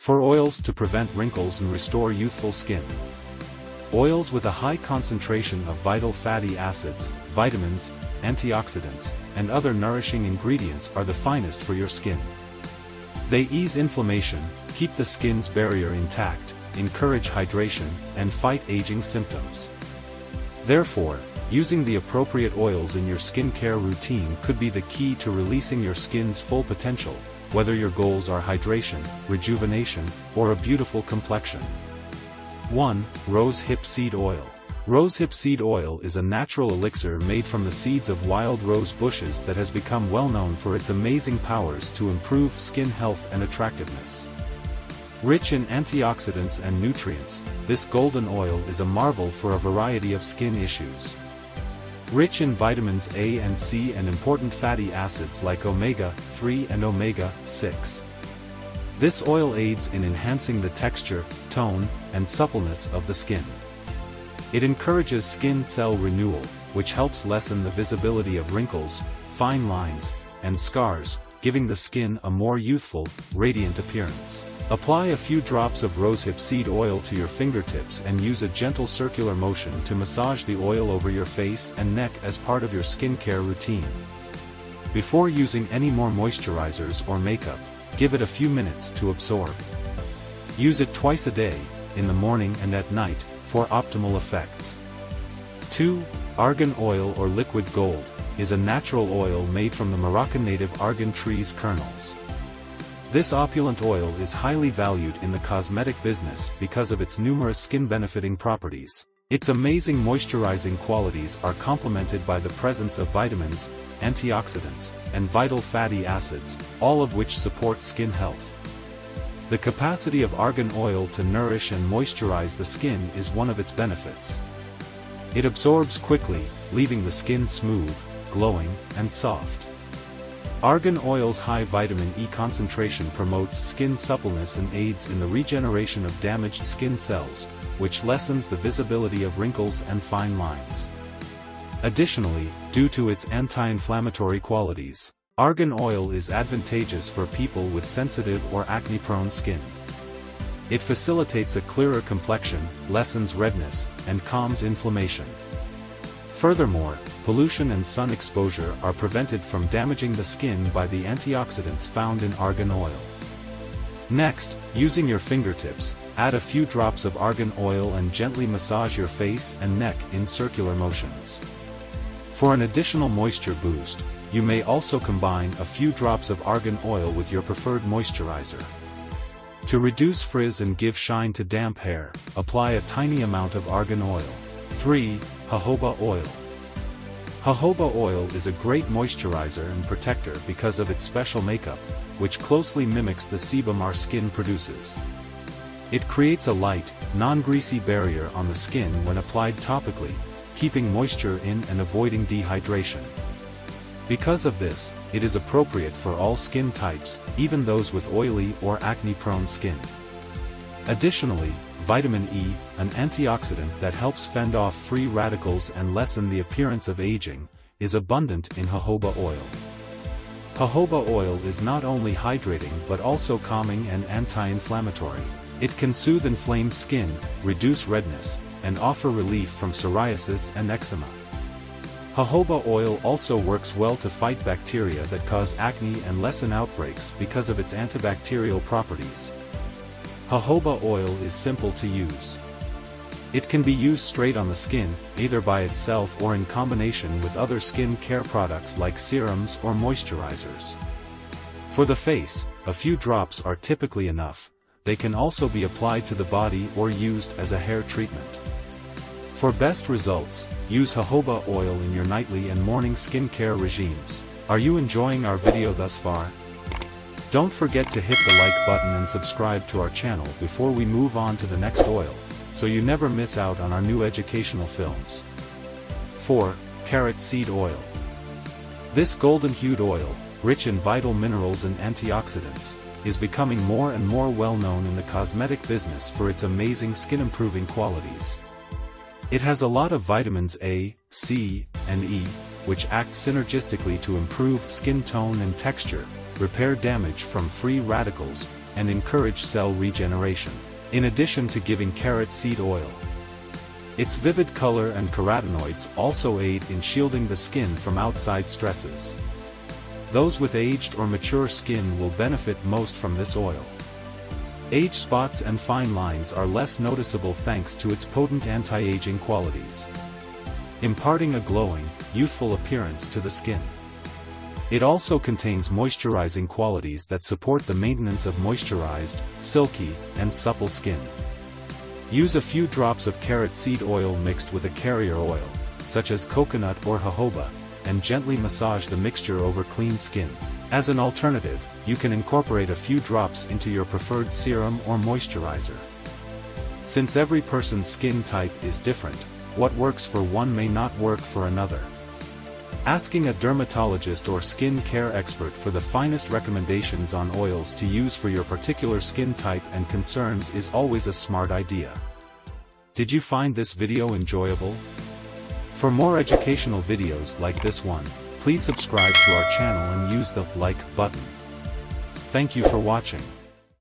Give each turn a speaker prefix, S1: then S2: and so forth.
S1: For oils to prevent wrinkles and restore youthful skin. Oils with a high concentration of vital fatty acids, vitamins, antioxidants, and other nourishing ingredients are the finest for your skin. They ease inflammation, keep the skin's barrier intact, encourage hydration, and fight aging symptoms. Therefore, using the appropriate oils in your skincare routine could be the key to releasing your skin's full potential, whether your goals are hydration, rejuvenation, or a beautiful complexion. 1. Rosehip Seed Oil. Rosehip seed oil is a natural elixir made from the seeds of wild rose bushes that has become well known for its amazing powers to improve skin health and attractiveness. Rich in antioxidants and nutrients, this golden oil is a marvel for a variety of skin issues. Rich in vitamins A and C and important fatty acids like omega-3 and omega-6. This oil aids in enhancing the texture, tone, and suppleness of the skin. It encourages skin cell renewal, which helps lessen the visibility of wrinkles, fine lines, and scars, giving the skin a more youthful, radiant appearance. Apply a few drops of rosehip seed oil to your fingertips and use a gentle circular motion to massage the oil over your face and neck as part of your skincare routine. Before using any more moisturizers or makeup, give it a few minutes to absorb. Use it twice a day, in the morning and at night, for optimal effects. 2. Argan Oil or Liquid Gold is a natural oil made from the Moroccan native argan tree's kernels. This opulent oil is highly valued in the cosmetic business because of its numerous skin-benefiting properties. Its amazing moisturizing qualities are complemented by the presence of vitamins, antioxidants, and vital fatty acids, all of which support skin health. The capacity of argan oil to nourish and moisturize the skin is one of its benefits. It absorbs quickly, leaving the skin smooth, glowing, and soft. Argan oil's high vitamin E concentration promotes skin suppleness and aids in the regeneration of damaged skin cells, which lessens the visibility of wrinkles and fine lines. Additionally, due to its anti-inflammatory qualities, argan oil is advantageous for people with sensitive or acne-prone skin. It facilitates a clearer complexion, lessens redness, and calms inflammation. Furthermore, pollution and sun exposure are prevented from damaging the skin by the antioxidants found in argan oil. Next, using your fingertips, add a few drops of argan oil and gently massage your face and neck in circular motions. For an additional moisture boost, you may also combine a few drops of argan oil with your preferred moisturizer. To reduce frizz and give shine to damp hair, apply a tiny amount of argan oil. 3. Jojoba Oil. Jojoba oil is a great moisturizer and protector because of its special makeup, which closely mimics the sebum our skin produces. It creates a light, non-greasy barrier on the skin when applied topically, keeping moisture in and avoiding dehydration. Because of this, it is appropriate for all skin types, even those with oily or acne-prone skin. Additionally, vitamin E, an antioxidant that helps fend off free radicals and lessen the appearance of aging, is abundant in jojoba oil. Jojoba oil is not only hydrating but also calming and anti-inflammatory. It can soothe inflamed skin, reduce redness, and offer relief from psoriasis and eczema. Jojoba oil also works well to fight bacteria that cause acne and lessen outbreaks because of its antibacterial properties. Jojoba oil is simple to use. It can be used straight on the skin, either by itself or in combination with other skin care products like serums or moisturizers. For the face, a few drops are typically enough. They can also be applied to the body or used as a hair treatment. For best results, use jojoba oil in your nightly and morning skincare regimes. Are you enjoying our video thus far? Don't forget to hit the like button and subscribe to our channel before we move on to the next oil, so you never miss out on our new educational films. 4. Carrot Seed Oil. This golden-hued oil, rich in vital minerals and antioxidants, is becoming more and more well-known in the cosmetic business for its amazing skin-improving qualities. It has a lot of vitamins A, C, and E, which act synergistically to improve skin tone and texture, repair damage from free radicals, and encourage cell regeneration, in addition to giving carrot seed oil. Its vivid color and carotenoids also aid in shielding the skin from outside stresses. Those with aged or mature skin will benefit most from this oil. Age spots and fine lines are less noticeable thanks to its potent anti-aging qualities, imparting a glowing, youthful appearance to the skin. It also contains moisturizing qualities that support the maintenance of moisturized, silky, and supple skin. Use a few drops of carrot seed oil mixed with a carrier oil, such as coconut or jojoba, and gently massage the mixture over clean skin. As an alternative, you can incorporate a few drops into your preferred serum or moisturizer. Since every person's skin type is different, what works for one may not work for another. Asking a dermatologist or skin care expert for the finest recommendations on oils to use for your particular skin type and concerns is always a smart idea. Did you find this video enjoyable? For more educational videos like this one, please subscribe to our channel and use the like button. Thank you for watching.